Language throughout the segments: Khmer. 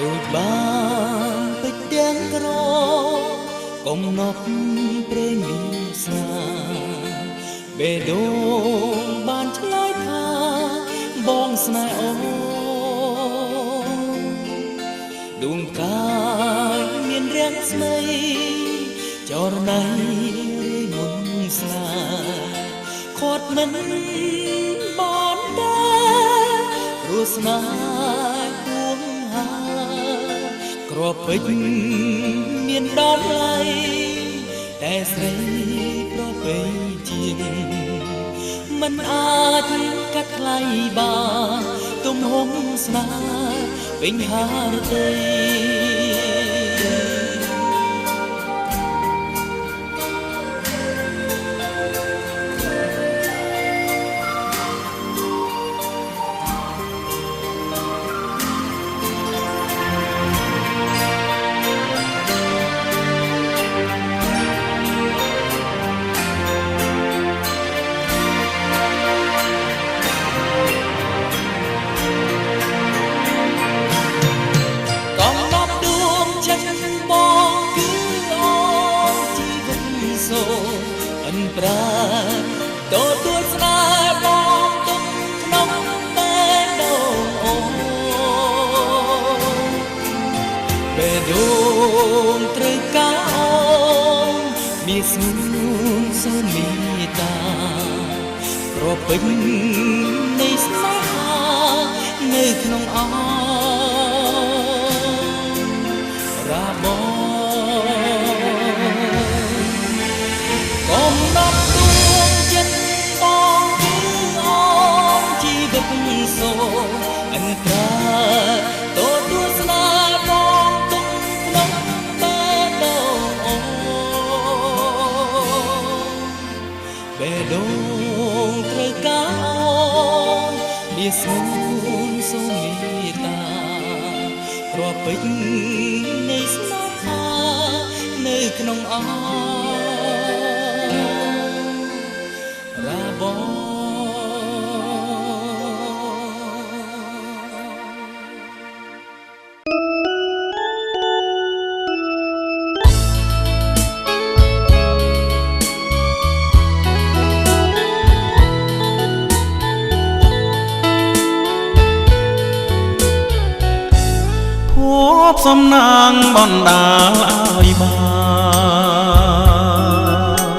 ដូចបានពេចទាំងក្រកុំណប់ព្រេងមានស្នាបេះដូងបានឆ្លើយថាបងស្នេហ៍អូដួងកាយមានរាំងស្មីចរណៃរីមុនស្នាខាត់មិនបានដែរព្រោះស្នេហ៍ដួងហាក្របពេជ្រមានដល់ឡៃតែស្រីប្រពៃជាងមិនអាចកាត់ថ្លៃបានទំហំស្នេហ៍ពេញហារតីទទួលស្នេហ៍បងទុកក្នុងបេះដូងអូបេះដូងត្រូវការអូមានស្នូលសូមមេត្តាប្រពេញនៃស្នេហានៅក្នុងអរាបងកុំដល់សូអន្តរាទទួលស្នេហ៍បងទុកក្នុងបេះដូងអូបេះដូងត្រូវការអូមានស្នូលសូមមេត្តាគ្រាប់ពេជ្រនៃស្នេហានៅក្នុងអរាបងសំណាងបណ្ដាលឲ្យបាន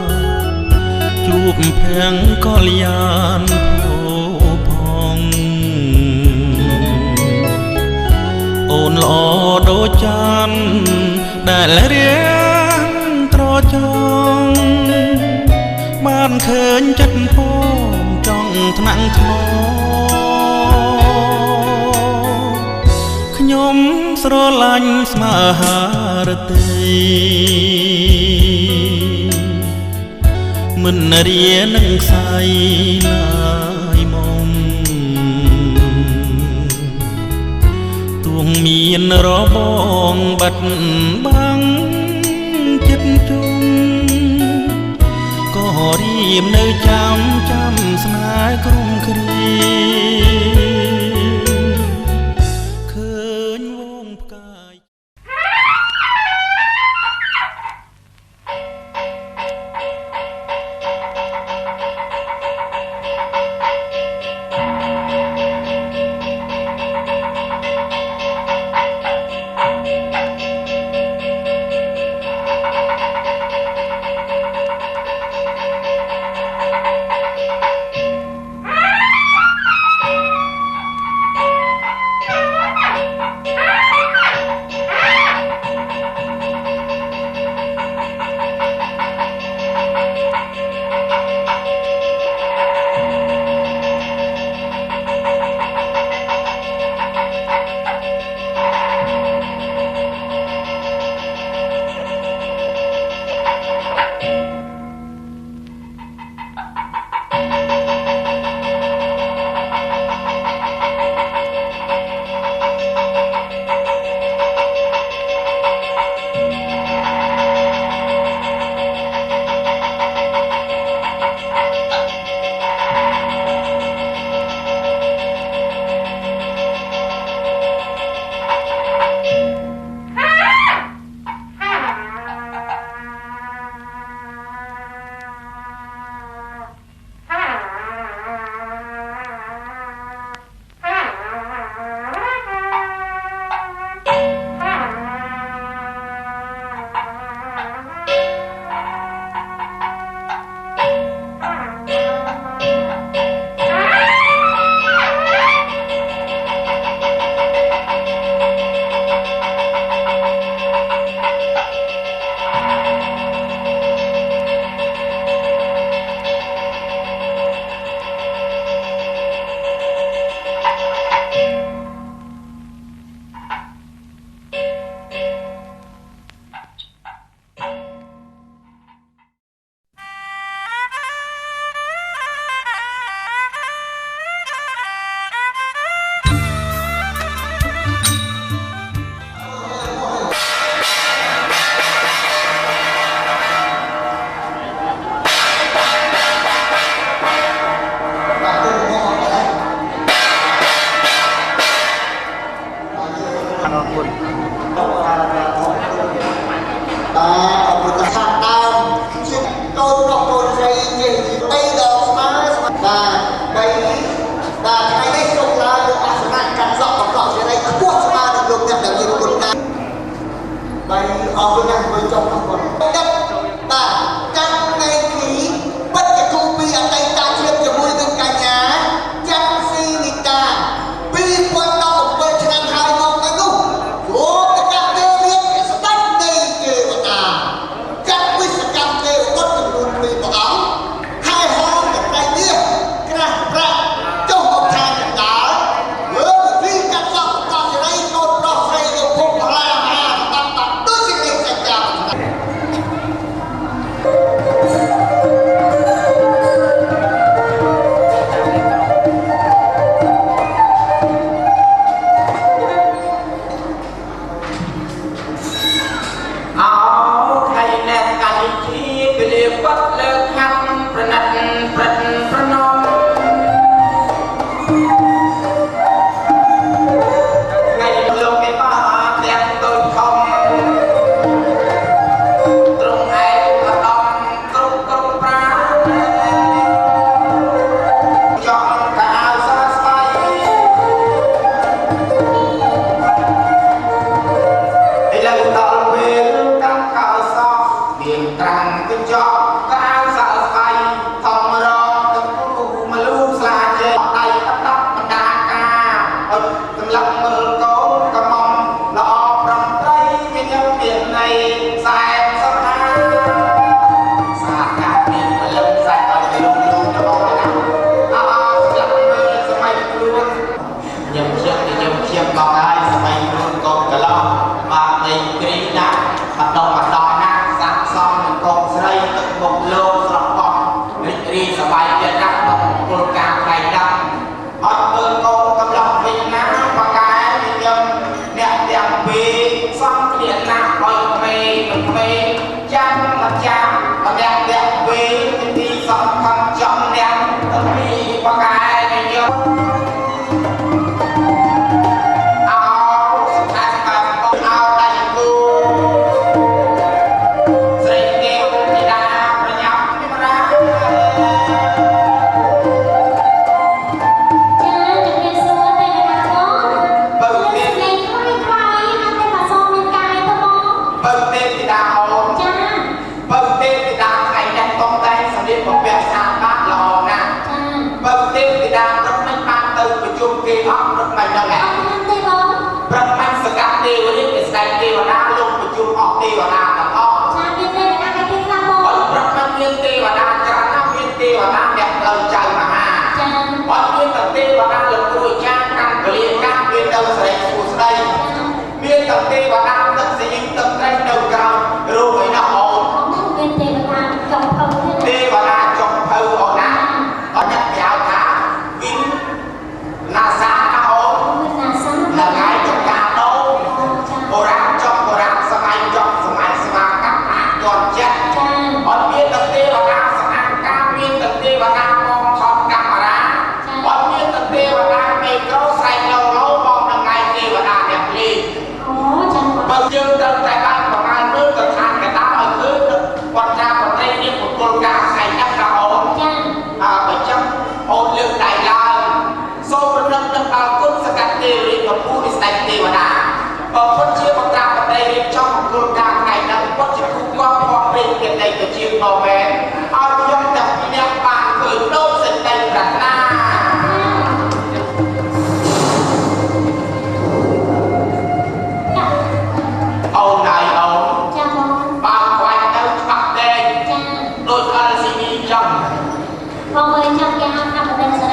ជួបភៀងកល្យានភោផងអូនល្អដូចច័ន្ទដែលរៀងត្រចង់បានឃើញចិត្តផងចង់ថ្នាក់ថ្នមខ្ញុំស្រឡាញ់ស្មាហារតីមិនរៀននឹងខ្សែឡើយមុំទួងមានរបងបាត់បាំងចិត្តជុំក៏រៀមនៅចាំស្នេហ៍ក្រុមគ្រា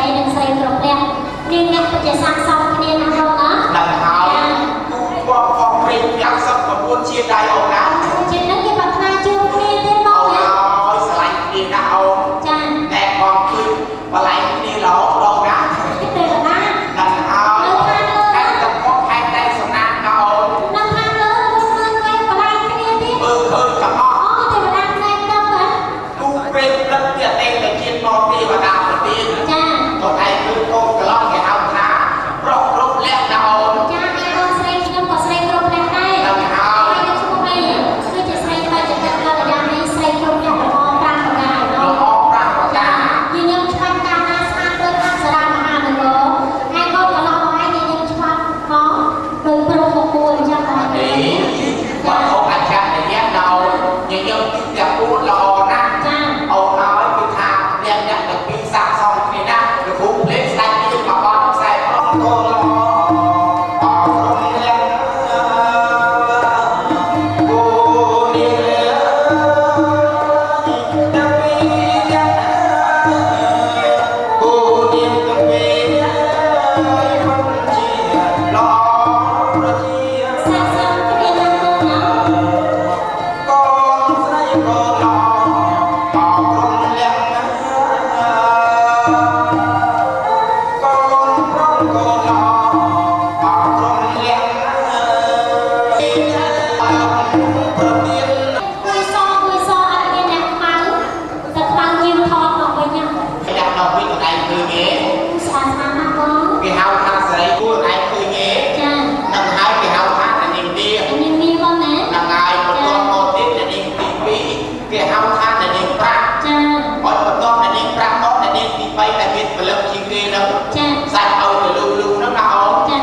Hãy subscribe cho kênh Ghiền Mì Gõ để không bỏ lỡ ដល់វិញខ្លួនឯងឃើញទេស្អាតស្អាតណាស់បងគេហៅថាស្រីខ្លួនឯងឃើញទេចានឹងហើយគេហៅថានាងនាងនាងបងណានឹងហើយបន្ទាប់មកទៀតនាងទី2គេហៅថានាងប្រាក់ចាអត់បន្ទាប់នាងប្រាក់មកនាងទី3ដែលមានពលិកជាងគេនោះចាសាច់ឲ្យទៅលូហ្នឹងណាអូនចា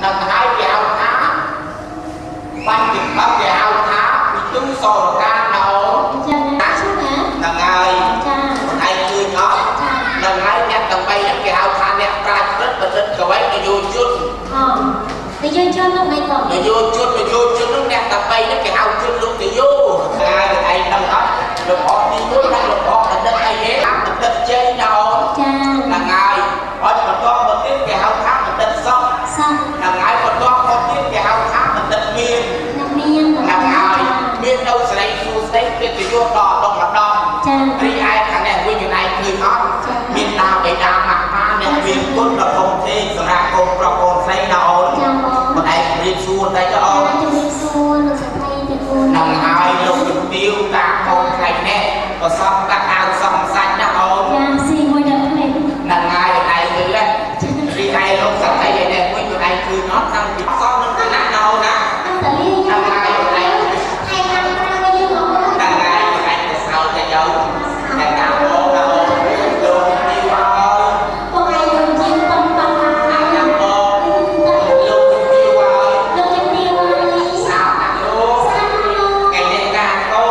នឹងហើយគេហៅថាបាញ់ទឹកបាក់គេហៅថាពីទុំសរកាណាអូនចាណាឈ្មោះណានឹងហើយចាឯងឃើញអត់នឹងហើយអ្នកទាំង3ហ្នឹងគេហៅថាអ្នកប្រាជ្ញពិតបណ្ឌិតកវីនយោជននយោជននោះមិនក៏នយោជននោះអ្នកទាំង3ហ្នឹងគេហៅជនលោកនយោហើយឯងដឹងអត់លោកអត់ទី1ដល់លោកអត់បណ្ឌិតអីទេបណ្ឌិតជ័យណាអូនចានឹងហើយអត់បន្ទាប់មកទៀតគេហៅថាបណ្ឌិតសក់នឹងហើយបន្ទាប់មកទៀតគេហៅថាបណ្ឌិតមាននឹងហើយមាននៅស្រីសួស្ដីកិត្តិយសដល់ដងម្ដងចារីឯខាងនេះវិញខ្លួនឯងឃើញអត់មានតាបិតាម៉ាក់ប៉ាអ្នកមានគុណដ៏ធំធេងសម្រាប់កូនប្រុសកូនស្រីណាអូនចាបងខ្លួនឯងរៀបសួរតែទៅអូនជំរាបសួរលោកស្រីទាំងគូនឹងហើយលោកជំទាវតាកូនថ្ងៃនេះក៏សំកាត់អាវសំសាច់ណាអូនចាស៊ីមួយដល់ភ្នែកនឹងហើយខ្លួនឯងមើលរីឯលោកសត្វឯនេះវិញខ្លួនឯងឃើញអត់តាំងពីសំនឹងគណៈណាអូនណាតលីនឹងហើយខ្លួនឯងឯខាងប្រាំវិញយើងនឹងហើយខ្លួនឯងទៅស្អោតតែយកតែតាមអូនណាអូនលោកជំទាវអើយបងឯងយើងជាប៉ុនប៉ុនណាចាំបងលោកជំទាវអើយលោកជំទាវអើយស្អាតណាស់លោកគេនេះការកោ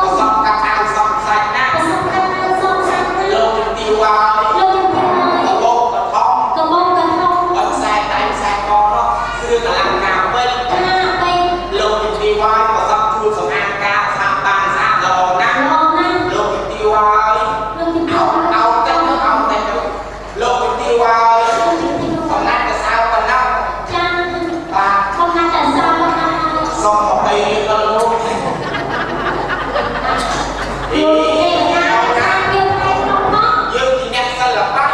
ក៏សំកាត់អាវសំសាច់ណាលោកជំទាវអើយកំបងកថងអត់ខ្សែដៃខ្សែកនោះគ្រឿងអលង្ការវិញលោកជំទាវអើយក៏សំជួលសម្អាតការស្អាតបានស្អាតល្អណាស់លោកជំទាវអើយเอาតែទៅលោកជំទាវអើយសំណាក់កសៅប៉ុណ្ណឹងចាបាទសំណាក់កសៅសុំមកបីដល់លោកយើងជាអ្នកសិល្បៈ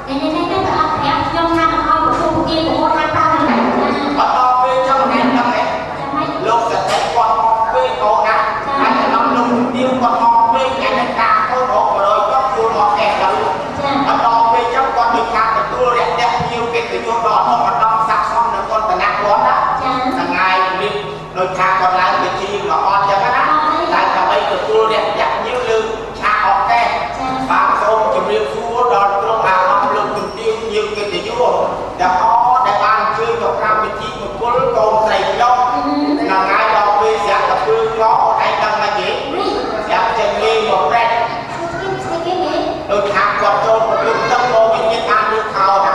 នេះទៅអត់ប្រាប់ខ្ញុំថាទៅឲ្យគ្រូគៀនប្រវត្តិថាតើអត់ដល់ពេលចឹងហ្នឹងលោកសតិគាត់មកពេលអូនណាហើយដល់លោកជំទាវគាត់មកពេលថ្ងៃនេះការកូនរក100ចុះជួលមកឯទៅអត់ដល់ពេលចឹងគាត់មានការទទួលរយៈភ្ញៀវកិត្តិយសដល់នោះអត់ដល់ស័ក្តិសមនឹងគាត់តំណាក់គាត់ណាថ្ងៃនេះដោយថាគាត់ឡើងជាជាមកអត់ចឹងណាតែដើម្បីទទួលរយៈភ្ញៀវលើឆាកអកេសបាទសូមជម្រាបសួរដល់ក្រុមអាអមលោកជំទាវភ្ញៀវកិត្តិយសដែលអត់ដែលបានអញ្ជើញមកកម្មវិធីមង្គលកូនស្រីខ្ញុំថ្ងៃដល់ពេលស្រាប់តែពើកោឯងដឹងមកទេស្រាប់ចេញលេងមកប្រេតដូចថាគាត់ចូលបន្ទប់ទឹកមកវិញមានបានលើខោណា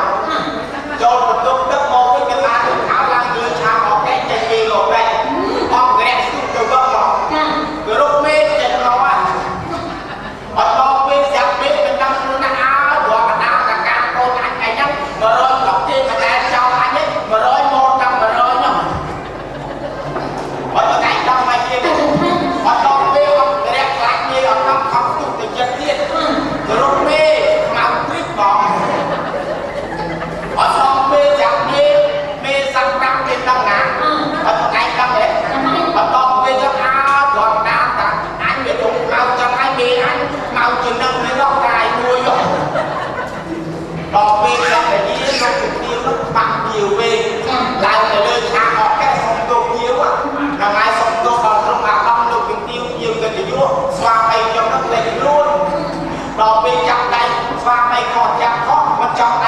ចូលបន្ទប់ទឹកមកវិញមានបានលើខោឡើងលើឆាអកេសចេញលេងមកប្រេតអត់ក្រែស្ទុះទៅវឹកមកគឺរុកមេចេញមកអត់ដល់ពេលស្រាប់ពេកមិនដឹងខ្លួនណាអើព្រោះកណ្ដាលតកាកូនអញហ្នឹង100កប់ទេមិនដែលចោលអញទេ100មកតាម100នោះអត់ថ្ងៃដល់មកទៀតអត់ដល់ពេលអត់ក្រែខ្លាច់នេះអត់ដល់ខំទុកទៅចិត្តទៀតរុកមេមកព្រិចបងអត់ដល់ពេលចាប់មេសាំកាំគេដឹងណាអត់ថ្ងៃដឹងទេអត់ដល់ពេលចាប់អើព្រោះកណ្ដាលតាអញវាទុកមកចាំឲ្យមេអញមកជានឹងនៅរកកាយមួយដល់ពេលចាប់តែនេះលោកជំទាវនោះបាក់វាវិញឡើងទៅលើឆាកអកេសសុំទោសទាវដល់ហើយសុំទោសដល់ក្រុមអាកំលោកជំទាវយើងកិត្តិយសស្វាមីខ្ញុំនោះលេចខ្លួនដល់ពេលចាប់ដៃស្វាមីខុសចាប់ខុសមិនចង់ដៃ